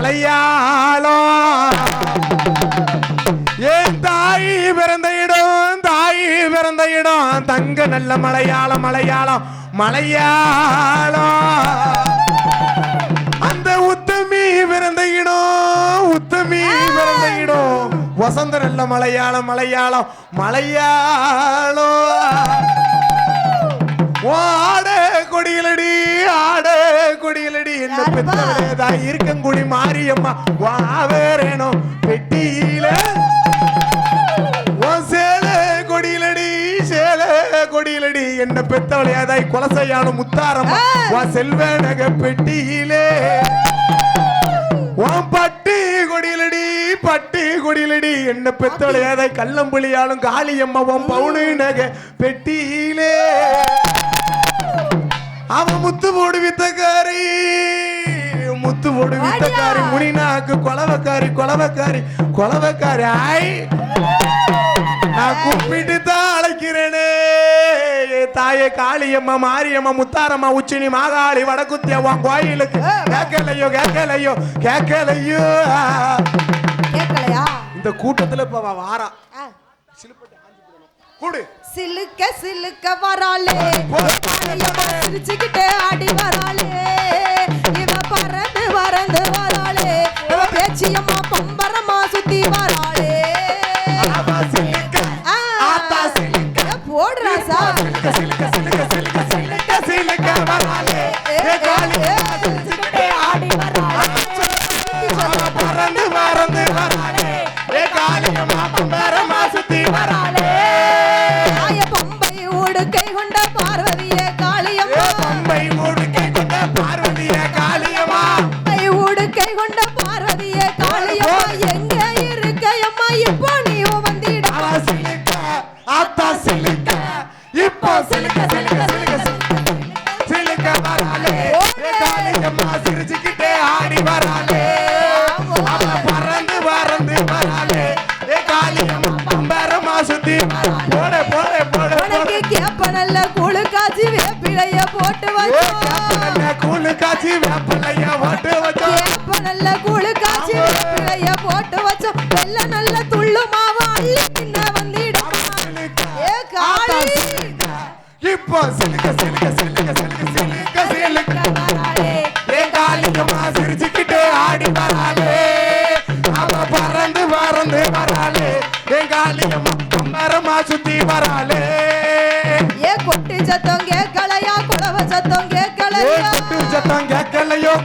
மலையாளோ ஏன் தாய் பிறந்த இடம் தங்க நல்ல மலையாளம் மலையாளம் மலையாளம் அந்த உத்தமி பிறந்த இடம் வசந்த நல்ல மலையாளம் மலையாளம் மலையாளம் ஆட கொடியலடி என்ன பெத்தவளேதா இருக்கங்குடி மாரியம்மா வாவேரேனோ பெட்டியில சேல கொடியலடி என்ன பெத்தவளையாதாய் கொலசையானு முத்தாரம்மா வா செல்வனக பெட்டியிலே பட்டு கொடியலடி என்ன பெத்தவளையாதாய் கள்ளம்புலியாலும் காளியம்மாவும் பவுனு நக பெட்டியிலே அவன் முத்து போடு வித்தக்காரி முனினாக்கு கொலவக்காரி ஆய் நான் கூப்பிட்டு தான் அழைக்கிறேனே தாயே காளியம்மா மாரியம்மா முத்தாரம்மா உச்சினி மாகாளி வடக்குத்தியா உன் கோயிலுக்கு கேட்கலையோ இந்த கூட்டத்துல இப்ப வாரா கூடு சிலுக்க வராளே சிரிச்சுக்கிட்டே ஆடி வராளே இவ பறந்து வராளே இவ பேச்சியம்மா பம்பரமா சுத்தி வராளே போடுறா சார் ஆடி வராளே சுத்தி வராளே பம்பை ஊடுக்கை கொண்ட பார்வதியே காளியம்மா பம்பை ஊடுக்கை கொண்ட பார்வதியே காளியம்மா எங்க இருக்கையம்மா இப்போ நீயோ வந்திடா இப்போ சிலுக்க வராளே காளியம்மா சிரிச்சுக்கிட்டே ஆடி வராளே பறந்து வராளே காளியம்மா பம்பரமா சுத்தி போட கேப்ப நல்ல கூழு காய்ச்சி வேப்பிலைய போட்டு வச்சோம் கேப்ப நல்ல கூழு காய்ச்சி வேப்பிலைய போட்டு வச்சோம் வெள்ள நல்ல துள்ளு மாவு அள்ளி தின்ன வந்திடும் ஏ காளி இப்போ சிலுக்க வராளே ஏ காளியம்மா சிரிச்சுக்கிட்டே ஆடி வராளே அவ பறந்து வராளே ஏ காளியம்மா பம்பரமா சுத்தி வராளே ஏ கொட்டி சத்தம் கேட்கலையா குலவ சத்தம் கேட்கலையா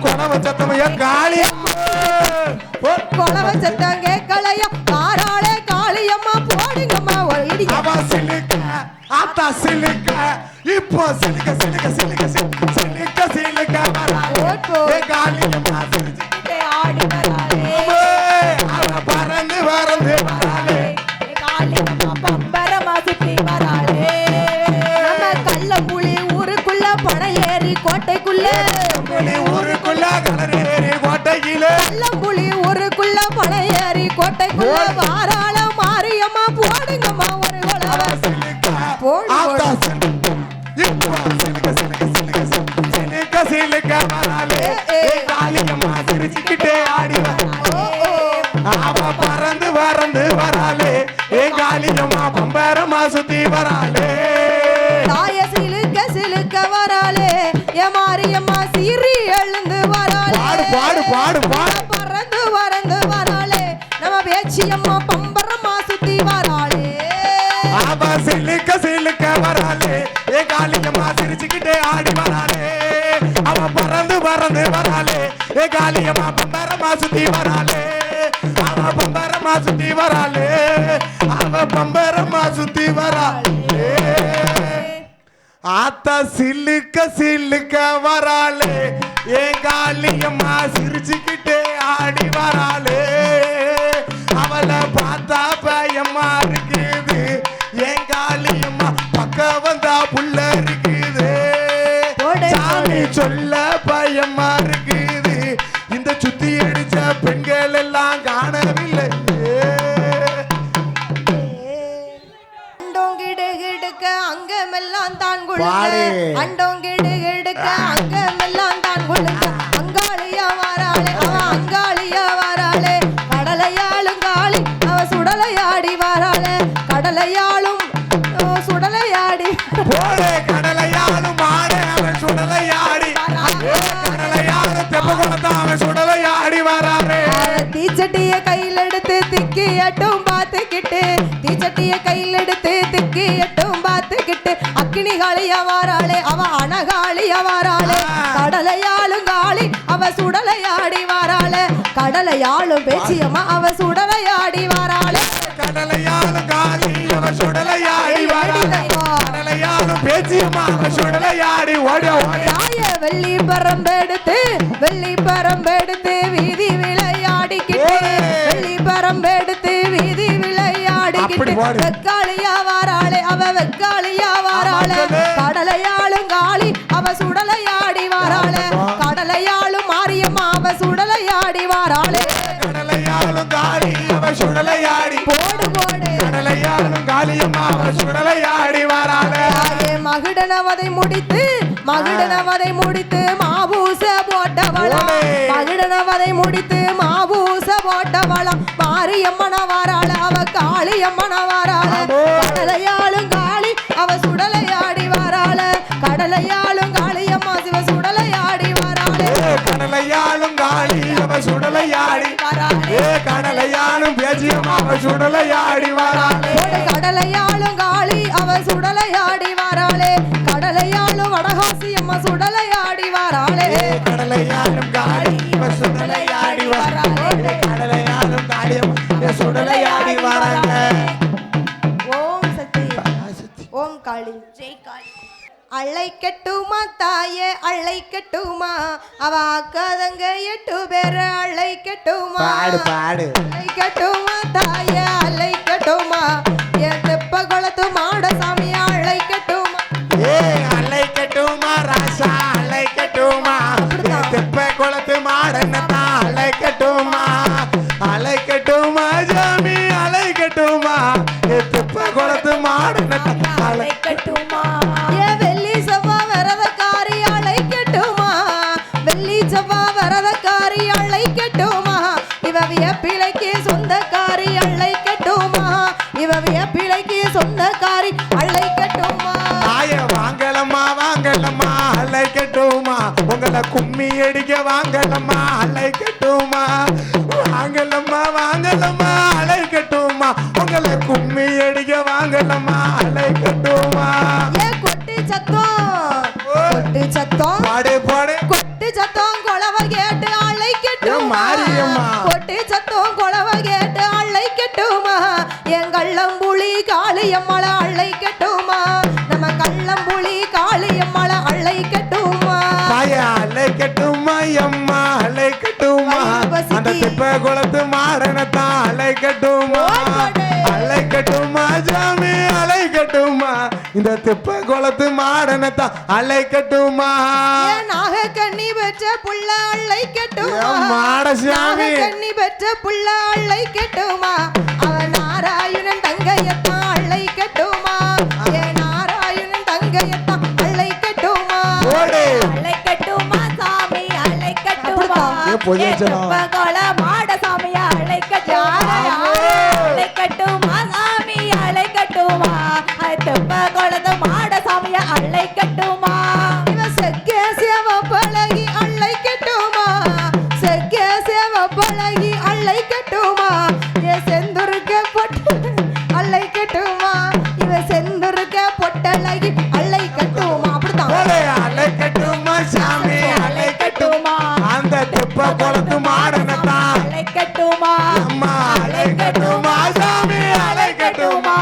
குலவ சத்தம் ஏ காளியம்மா குலவ சத்தம் கேட்கலையா காராளே காளியம்மா போடுங்கம்மா ஒரு இடி அவ சிலுக்க இப்போ சிலுக்க வராளே ஏ காளியம்மா சிரிச்சுக்கிட்டே ஆடி வராளே அவ பறந்து வராளே ஏ காளியம்மா பம்பரமா சுத்தி வராளே நம்ம கள்ளம்புலி ஊருக்குள்ள பணம் ஏறி கோட்டைக்குள்ள கள்ளம்புலி ஊருக்குள்ள பணம் ஏறி கோட்டைக்குள்ள வாராள மாரியம்மா போடுங்கம்மா ஒரு கொலவ சிலுக்க வராளே காளியம்மா சிரிச்சுக்கிட்டே ஆடி அவ பறந்து வராளே ஏ காளியம்மா பம்பரமா சுத்தி வராளே தாய சிலுக்க வராளே ஏ மாரியம்மா சீறி எழுந்து வராளே பாடு பறந்து வராளே நம்ம பேச்சியம்மா பம்பரமா சுத்தி வராளே அவ சிலுக்க வராளே ஏ காளியம்மா சிரிச்சுக்கிட்டே ஆடி வராளே அவ பறந்து வராளே ஏ காளியம்மா பம்பரமா சுத்தி வராளே அவ பம்பரமா சுத்தி வராளே ஆத்தா சிலுக்க வராளே ஏ காளியம்மா சிரிச்சுக்கிட்டே ஆடி வராளே அவளை பார்த்தா பயமா இருக்குது ஏன் காளியம்மா பக்கம் வந்தா புள்ள இருக்குது சாமி சொல்ல பயமா இருக்குது இந்த சுத்தி அடிச்ச பெண்கள் எல்லாம் காணவில்லை அங்கமெல்லாம் தான் அங்கமெல்லாம் தான் அங்காளியா வராளே வாராளே கடலையாளும் காளி அவ சுடலையாடி வாராளே கடலையாளும் சுடலையாடி போடே கடலையாளும் மாடே அவன் சுடலையாடி கடலையாளும் தெப்பகுளத்தான் அவன் சுடலையாடி வராரே தீச்சட்டிய கையில் எடுத்து திக்கி எட்டும் பார்த்துக்கிட்டு தீச்சட்டிய கையில் எடுத்து திக்கி எட்டும் பார்த்துக்கிட்டு அக்கினி காளியா வாராளே அவ அனகாளியா வாராளே கடலையாளும் காளி அவ சுடலையாடி வாராளே கடலையாளும் பேச்சியம்மா அவ சுடலையாடி வாராளே கடலையாளும் காளி அவ சுடலையாடி வராளே கடலையாளும் பேச்சியம்மா அவ சுடலையாடி ஓடி தாய வெள்ளி பரம்பெடுத்து வீதி விளையாடிக்கிட்டு வெள்ளி பரம்பெடுத்து வீதி விளையாடிக்கிட்டு வெக்காளியா வாராளே அவ வெக்காளியா வாராளே கடலையாளும் காளி அவ சுடலையாடி வாராளே கடலையாளும் மாரியம்மா அவ சுடலையாடி வாராளே கடலையாளும் காளி அவ சுடலையாடி போடு போடு கடலையாளும் காளியம்மா அவ சுடலையாடி வராளே மகுடனவதை முடித்து மாபூச போட்டவளம் மகுடனவதை முடித்து மாபூச போட்டவளம் மாரியம்மன வாராள அவ காளியம்மன வாராள கடலையாளும் காளி அவ சுடலையாடி வாராள கடலையாளும் காளியம்மா சிவ சுடலையாடி வாராளே கடலையாளும் காளி அவ சுடலையாடி வராளே கடலையாளும் பேச்சியம்மா அவ சுடலையாடி வராளே கடலையாளும் காளி அவ சுடலையாடி வாராளே கடலையாளும் வடகாசி அம்மா சுடலையாடி வாராளே கடலையாளும் காளி அவ சுடலையாடி வராளே கடலையாளும் காளி அவ சுடலையாடி வராங்க ஓம் சக்தி ஓம் காளி ஜெய் காளி அழைக்கட்டுமா தாயே அழைக்கட்டுமா அவ அக்காதங்க 8 பேர் அழைக்கட்டுமா பாடு அழைக்கட்டுமா தாயே அழைக்கட்டுமா என் தெப்ப குளத்து மாட சாமி அழைக்கட்டுமா அழைக்கட்டுமா ராசா அழைக்கட்டுமா தெப்ப குளத்து மாடனத்தான் அழைக்கட்டுமா ஜாமி அழைக்கட்டுமா தெப்ப குளத்து மாடனத்தான் அழைக்கட்டுமா வெள்ளி செவ்வா வரதக்காரி அழைக்கட்டுமா வெள்ளி செவ்வா வரதக்காரி அழைக்கட்டுமா இவ வியப்பிளைக்கு சொந்தக்காரி அழைக்கட்டுமா இவ வியப்பிளைக்கு சொந்தக்காரி அழைக்கட்டுமா வாங்கலம்மா அழைக்கட்டுமா உங்களை கும்மி அடிக்க வாங்கலம்மா அழைக்கட்டுமா வாங்கலம்மா அழைக்கட்டுமா உங்களை கும்மி அடிக்க வாங்கலம்மா அழைக்கட்டுமா கொட்டு சத்தம் கொட்டு சத்தம் கொலவ கேட்டு அழைக்கட்டும் மாரியம்மா கொட்டு சத்தம் கொலவ கேட்டு அழைக்கட்டுமா என் கள்ளம்புலி காளியம்மள அழைக்கட்டுமா நம்ம கள்ளம்புலி காளியம்மள அழைக்கட்டுமா அழைக்கட்டுமா அம்மா அழைக்கட்டுமா அந்த தெப்ப குளத்து மாடனத்தான் அழைக்கட்டுமா ஜாமி அழைக்கட்டுமா இந்த தெப்ப குளத்து மாடனத்தான் அழைக்கட்டுமா நாக கண்ணி பெற்ற புள்ள அழைக்கட்டுமா மாடசாமி கண்ணி பெற்ற புள்ள அழைக்கட்டுமா அவன் நாராயணன் தங்கையத்தான் அழைக்கட்டுமா நாராயணன் தங்கையத்தான் அழைக்கட்டுமா அழைக்கட்டுமா சாமி அழைக்கட்டுமா கொல மாட சாமியா அழைக்கட்டுமா சாமி அழைக்கட்டுமா கொலத மாட சாமியா அழைக்கட்டுமா இவ செக்க சேவ பழகி அழைக்கட்டுமா செக்க சேவ பழகி அழைக்கட்டுமா செந்துருக்க பொட்டு அழைக்கட்டுமா இவ செந்துருக்க பொட்டழகி அழைக்கட்டுமா அப்படித்தான் அழைக்கட்டுமா சாமி அழைக்கட்டுமா அந்த தெப்ப குளத்து மாடனத்தான் அழைக்கட்டுமா அம்மா அழைக்கட்டுமா சாமி அழைக்கட்டுமா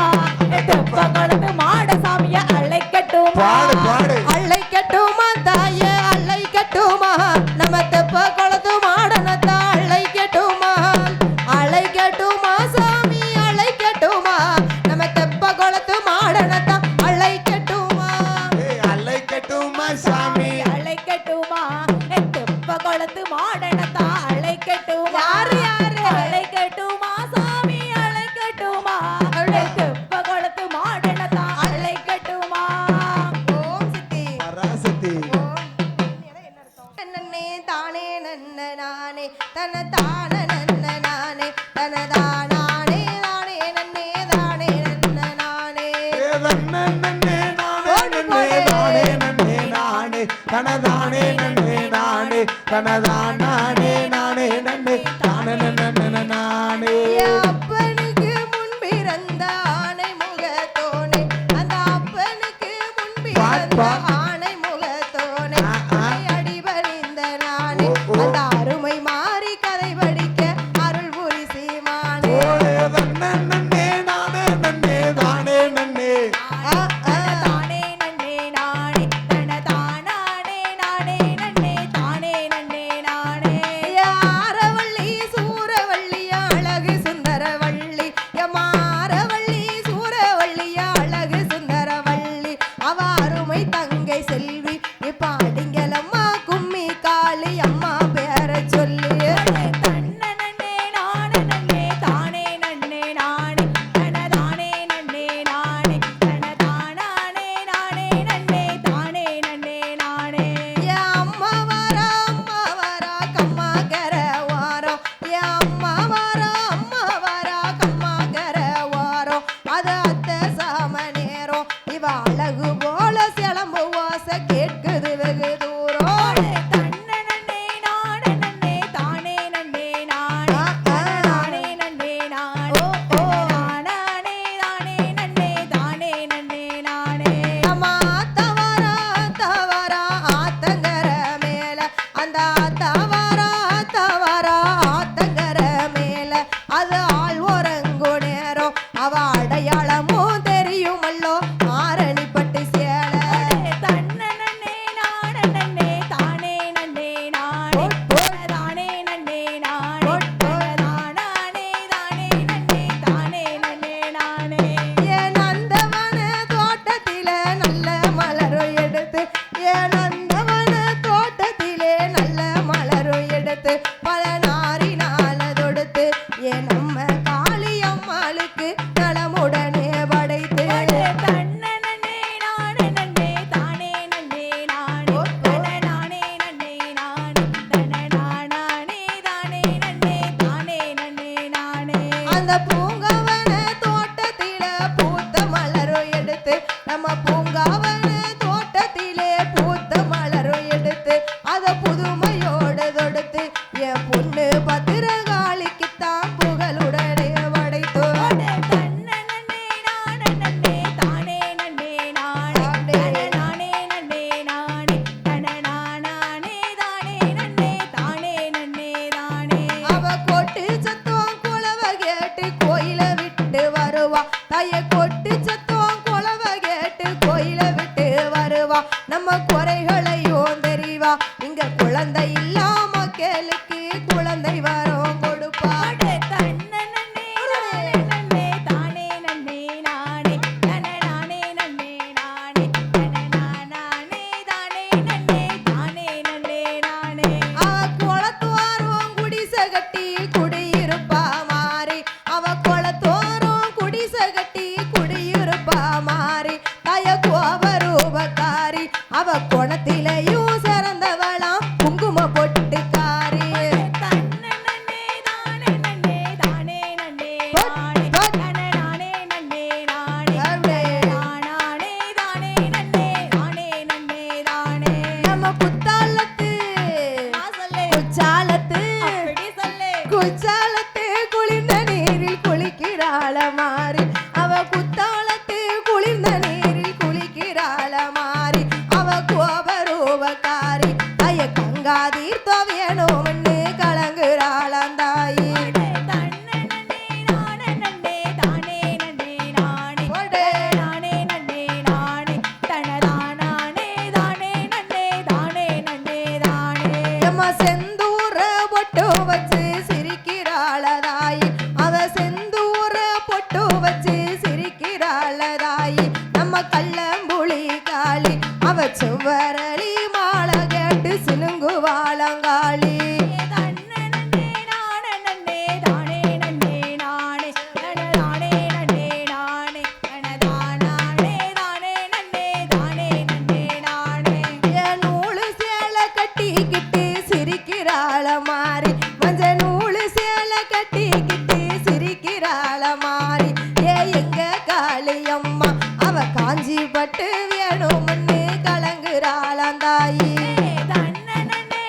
கொலது மாட சாமியா அழைக்கட்டுமா பாடு அழைக்கட்டுமா தாயே அழைக்கட்டுமா நம்ம தெப்ப குளத்து மாடனத்தான் அழைக்கட்டுமா தனதானே நானே நன்னே தானே நானே. அப்பனுக்கு முன்பிறந்த ஆணை முகத்தோனே, அந்த அப்பனுக்கு முன்பிறந்த ஆணை முகத்தோனே, அடிபணிந்த நானே, அந்த அருமை மாறி கதை படிக்க அருள் புரி சீமானே. நன்னே நானே நன்னே தானே நன்னே. தானே நன்னே நானே தனதானே நானே நன்னே தானே நன்னே நானே. ஆரவள்ளி சூரவள்ளி அழகு சுந்தரவள்ளி, மாரவள்ளி சூரவள்ளி அழகு சுந்தரவள்ளி, அவ அருமை தங்கை செல்வி. இப்ப அடிங்கலம்மா கும்மி காளி அம்மா பேர சொல்லி. தன்னே நானே நன்னே தானே நன்னே நானே தனதானே நன்னே நானே தனதானே நானே நன்னே தானே நன்னே நானே. அம்மா வாரா கம்மா கர வாரம், அம்மா வாரா கம்மா கர வாரம், அது அத்தை சாம நேரம். இவ அழகு போல சிலம்பு வாச கேட்குது வெகு தூரம். தன்னே நானே நன்னே தானே நன்னே நானே தனதானே நன்னே நானே தனதானே தானே நன்னே தானே நன்னே நானே. நம்ம தவறா ஆத்தங்கர மேல, அந்த தவறா ஆத்தங்கர மேல, அது ஆள் ஒரங்கு நேரம். அவ அடையாளமும் தெரியுமல்லோ ஆரணிப்பட்டு சேல. தன்னே நானே நன்னே தானே நன்னே நானே தனதானே நன்னே நானே தனதானே தானே நன்னே தானே நன்னே நானே. என் நந்தவன தோட்டத்திலே நல்ல மலரும் எடுத்து, என் நந்தவன தோட்டத்திலே நல்ல மலரும் எடுத்து, பல நாரினால தொடுத்து, என் நம்ம காளியம்மாளுக்கு நலமுடனே படைத்து. தன்னே நானே நன்னே தானே நன்னே நானே தனதானே நன்னே நானே தனதானே தானே நன்னே தானே நன்னே நானே. அந்த பூங்காவன தோட்டத்தில பூத்த மலரும் எடுத்து, நம்ம பூங்காவன தோட்டத்திலே பூத்த மலரும் எடுத்து, அத புதுமையோடு தொடுத்து, என் பொண்ணு பத்திரகாளிக்குத்தான் புகழுடனே படைத்து. தன்னே நானே நன்னே தானே நன்னே நானே தனதானே நன்னே நானே தனதானே தானே நன்னே தானே நன்னே தானே. அவ கொட்டு சத்தம் குலவ கேட்டு கோயில விட்டு வருவா, தாய கொட்டு சத்தம் குலவ கேட்டு கோயில விட்டு வருவா, நம்ம குறைகளையும் தெரிவா. இங்க குழந்தை இல்லாம கேளுக்கு குழந்தை வரம் கொடுப்பா. தன்னே நானே நன்னே தானே நன்னே நானே தனதானே நன்னே நானே தனதானே தானே நன்னே தானே நன்னே நானே. அவ குளத்தோறும் குடிசை கட்டி குடியிருப்பா மாறி, அவ குளத்தோறும் குடிசை கட்டி குடியிருப்பா மாறி, தாய கோபரூபக்காரி, அவ குணத்திலையும் சிறந்தவளாம் குங்கும பொட்டுக்காரி. தன்னே தானே நன்னே தானே நன்னே நானே தனதானே நன்னே நானே தனதானே தானே நன்னே தானே நன்னே தானே. நம்ம குத்தாலத்து சொல்லு குச்சாலத்து அப்படி சொல்லு குச்சாலத்து குளிர்ந்த நீரில் குளிக்கிறாள மாறி, அவ குத்தாலத்து குளிர்ந்த நீரில் குளிக்கிறாள மாறி, அவ கோபரூபக்காரி, அய கங்காதீர்த்தம் வேணும்னு கலங்குறாளாம் தாயி. தன்னே நானே நன்னே தானே நன்னே நானே தனதானே நன்னே நானே தனதானே தானே நன்னே தானே நன்னே தானே. நம்ம செந்தூர பொட்டு வச்சு சிரிக்கிறாள தாயி, அவ செந்தூர பொட்டு வச்சு சிரிக்கிறாள தாயி, நம்ம கள்ளம்புலி காளி, அவ சுவரளி மாலை கேட்டு சினுங்குவாளங்காளி. தன்னே நானே நன்னே தானே நன்னே நானே தனதானே நன்னே நானே தனதானே தானே நன்னே தானே நன்னே நானே. என் நூலு சேலை கட்டிக்கிட்டு சிரிக்கிறாள மாறி, மஞ்ச நூலு சேலை கட்டிக்கிட்டு சிரிக்கிறாள மாறி, எங்க காளியம்மா அவ காஞ்சி பட்டு வேணும்னு கலங்குறாளாம் தாயி. தன்னே நானே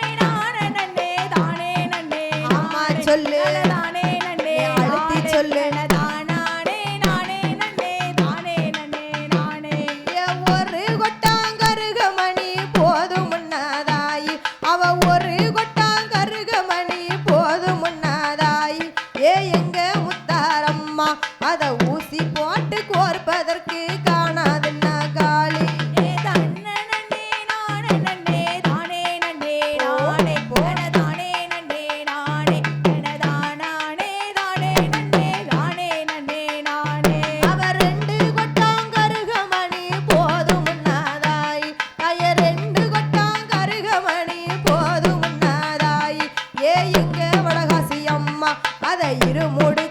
இருமுடி